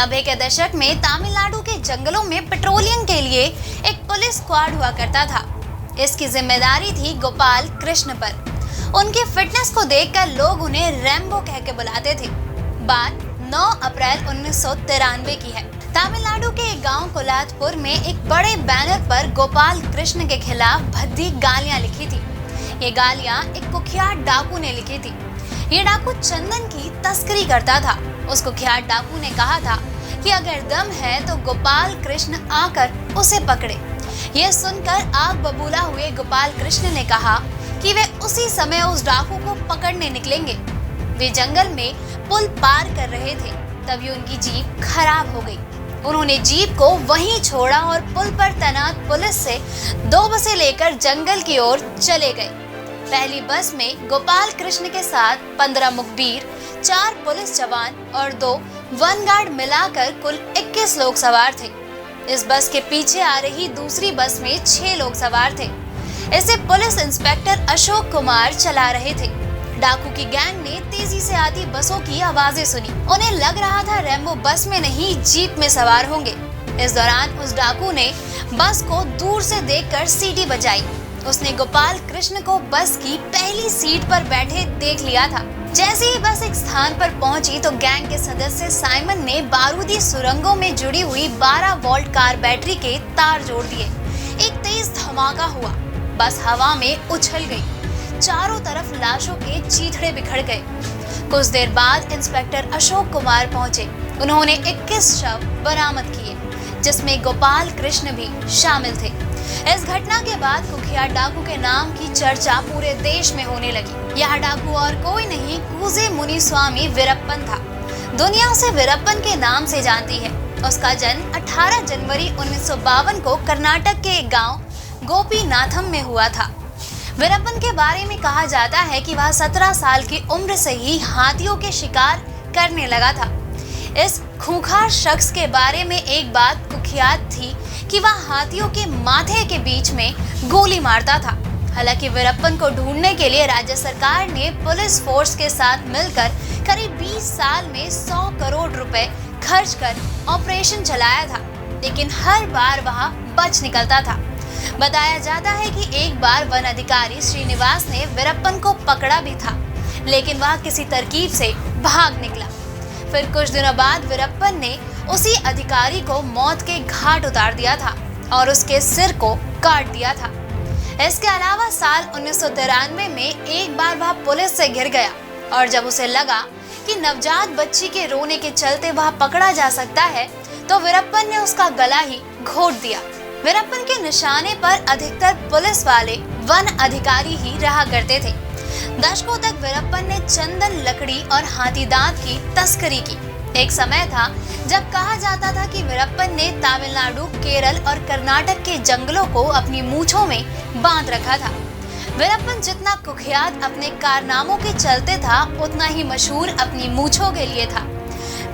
90 के दशक में तमिलनाडु के जंगलों में पेट्रोलिंग के लिए एक पुलिस स्क्वाड हुआ करता था। इसकी जिम्मेदारी थी गोपाल कृष्ण पर। उनकी फिटनेस को देखकर लोग उन्हें रैम्बो कह के बुलाते थे। बात 9 अप्रैल 1993 की है। तमिलनाडु के एक गांव कोलाथपुर में एक बड़े बैनर पर गोपाल कृष्ण के खिलाफ भद्दी गालियां लिखी थी। ये गालियां एक कुख्यात डाकू ने लिखी थी। ये डाकू चंदन की तस्करी करता था। उस कुख्यात डाकू ने कहा था कि अगर दम है तो गोपाल कृष्ण आकर उसे पकड़े। ये सुनकर आग बबूला हुए गोपाल कृष्ण ने कहा कि वे उसी समय उस डाकू को पकड़ने निकलेंगे। वे जंगल में पुल पार कर रहे थे, तभी उनकी जीप खराब हो गई। उन्होंने जीप को वहीं छोड़ा और पुल पर तैनात पुलिस से 2 बसें लेकर जंगल की ओर चले गए। पहली बस में गोपाल कृष्ण के साथ 15 मुखबिर, 4 पुलिस जवान और 2 वन गार्ड मिलाकर कुल 21 लोग सवार थे। इस बस के पीछे आ रही दूसरी बस में 6 लोग सवार थे। इसे पुलिस इंस्पेक्टर अशोक कुमार चला रहे थे। डाकू की गैंग ने तेजी से आती बसों की आवाजें सुनी। उन्हें लग रहा था रैम्बो बस में नहीं जीप में सवार होंगे। इस दौरान उस डाकू ने बस को दूर से देखकर सीटी बजाई। उसने गोपाल कृष्ण को बस की पहली सीट पर बैठे देख लिया था। जैसे ही बस एक स्थान पर पहुंची तो गैंग के सदस्य साइमन ने बारूदी सुरंगों में जुड़ी हुई 12 वोल्ट कार बैटरी के तार जोड़ दिए। एक तेज धमाका हुआ, बस हवा में उछल गई। चारों तरफ लाशों के चीथड़े बिखर गए। कुछ देर बाद इंस्पेक्टर अशोक कुमार पहुंचे। उन्होंने 21 शव बरामद किए, जिसमें गोपाल कृष्ण भी शामिल थे। इस घटना के बाद कुख्यात डाकू के नाम की चर्चा पूरे देश में होने लगी। यह डाकू और कोई नहीं, कूजे मुनिस्वामी वीरप्पन था। दुनिया उसे वीरप्पन के नाम से जानती है। उसका जन्म 18 जनवरी 1952 को कर्नाटक के एक गांव गोपीनाथम में हुआ था। वीरप्पन के बारे में कहा जाता है कि वह 17 साल की उम्र से ही हाथियों के शिकार करने लगा था। इस खूंखार शख्स के बारे में एक बात कुख्यात थी कि वह हाथियों के माथे के बीच में गोली मारता था। हालांकि वीरप्पन को ढूंढने के लिए राज्य सरकार ने पुलिस फोर्स के साथ मिलकर करीब 20 साल में 100 करोड़ रुपए खर्च कर ऑपरेशन चलाया था, लेकिन हर बार वह बच निकलता था। बताया जाता है कि एक बार वन अधिकारी श्रीनिवास ने वीरप्पन को पकड़ा भी था, लेकिन वह किसी तरकीब से भाग निकला। फिर कुछ दिनों बाद वीरप्पन ने उसी अधिकारी को मौत के घाट उतार दिया था और उसके सिर को काट दिया था। इसके अलावा साल 1993 में एक बार वह पुलिस से घिर गया और जब उसे लगा कि नवजात बच्ची के रोने के चलते वह पकड़ा जा सकता है, तो वीरप्पन ने उसका गला ही घोट दिया। वीरप्पन के निशाने पर अधिकतर पुलिस वाले वन अधिकारी ही रहा करते थे। दशकों तक वीरप्पन ने चंदन, लकड़ी और हाथी दांत की तस्करी की। एक समय था जब कहा जाता था कि वीरप्पन ने तमिलनाडु, केरल और कर्नाटक के जंगलों को अपनी मूंछों में बांध रखा था। वीरप्पन जितना कुख्यात अपने कारनामों के चलते था, उतना ही मशहूर अपनी मूंछों के लिए था।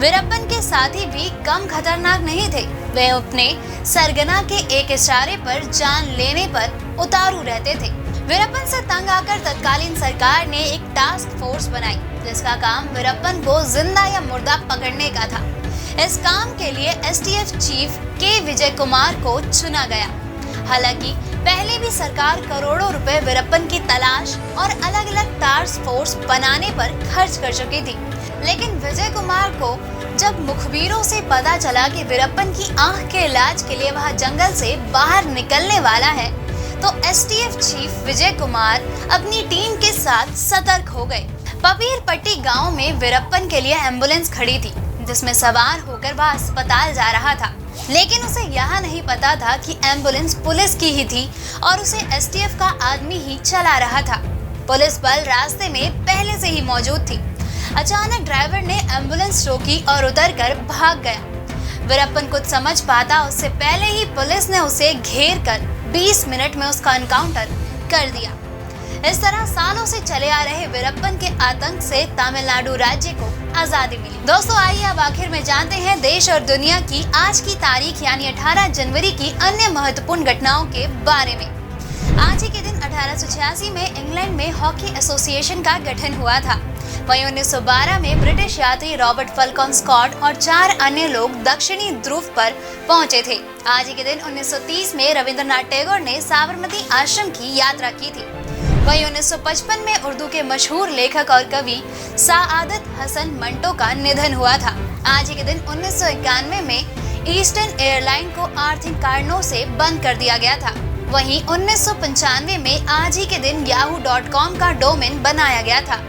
वीरप्पन के साथी भी कम खतरनाक नहीं थे। वे अपने सरगना के एक इशारे पर जान लेने पर उतारू रहते थे। वीरप्पन से तंग आकर तत्कालीन सरकार ने एक टास्क फोर्स बनाई, जिसका काम वीरप्पन को जिंदा या मुर्दा पकड़ने का था। इस काम के लिए एसटीएफ चीफ के विजय कुमार को चुना गया। हालांकि पहले भी सरकार करोड़ों रुपए वीरप्पन की तलाश और अलग अलग टास्क फोर्स बनाने पर खर्च कर चुकी थी, लेकिन विजय कुमार को जब मुखबिरों से पता चला कि वीरप्पन की आंख के इलाज के लिए वह जंगल से बाहर निकलने वाला है, तो एसटीएफ चीफ विजय कुमार अपनी टीम के साथ सतर्क हो गए। पपीरपट्टी गांव में वीरप्पन के लिए एम्बुलेंस खड़ी थी, जिसमें सवार होकर वह अस्पताल जा रहा था, लेकिन उसे यह नहीं पता था कि एम्बुलेंस पुलिस की ही थी और उसे एसटीएफ का आदमी ही चला रहा था। पुलिस बल रास्ते में पहले से ही मौजूद थी। अचानक ड्राइवर ने एम्बुलेंस रोकी और उतरकर भाग गया। वीरप्पन कुछ समझ पाता उससे पहले ही पुलिस ने उसे घेर कर 20 मिनट में उसका एनकाउंटर कर दिया। इस तरह सालों से चले आ रहे वीरप्पन के आतंक से तमिलनाडु राज्य को आजादी मिली। दोस्तों, आइए अब आखिर में जानते हैं देश और दुनिया की आज की तारीख यानी 18 जनवरी की अन्य महत्वपूर्ण घटनाओं के बारे में। आज ही के दिन 1886 में इंग्लैंड में हॉकी एसोसिएशन का गठन हुआ था। वहीं 1912 में ब्रिटिश यात्री रॉबर्ट फल्कॉन स्कॉट और 4 अन्य लोग दक्षिणी ध्रुव पर पहुंचे थे। आज ही के दिन 1930 में रविंद्रनाथ टैगोर ने साबरमती आश्रम की यात्रा की थी। वहीं 1955 में उर्दू के मशहूर लेखक और कवि साआदत हसन मंटो का निधन हुआ था। आज ही के दिन 1991 में ईस्टर्न एयरलाइन को आर्थिक कारणों से बंद कर दिया गया था। वहीं 1995 में आज ही के दिन yahoo.com का डोमेन बनाया गया था।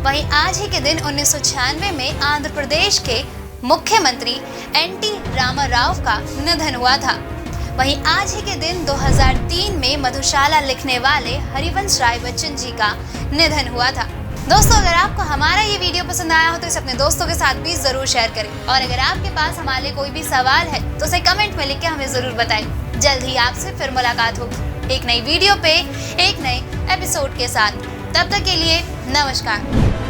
वहीं आज ही के दिन 1996 में आंध्र प्रदेश के मुख्यमंत्री एन.टी. रामाराव का निधन हुआ था। वहीं आज ही के दिन 2003 में मधुशाला लिखने वाले हरिवंश राय बच्चन जी का निधन हुआ था। दोस्तों, अगर आपको हमारा ये वीडियो पसंद आया हो तो इसे अपने दोस्तों के साथ भी जरूर शेयर करें और अगर आपके पास हमारे लिए कोई भी सवाल है तो उसे कमेंट में लिख के हमें जरूर बताएं। जल्द ही आपसे फिर मुलाकात होगी एक नई वीडियो पे एक नए एपिसोड के साथ। तब तक के लिए नमस्कार।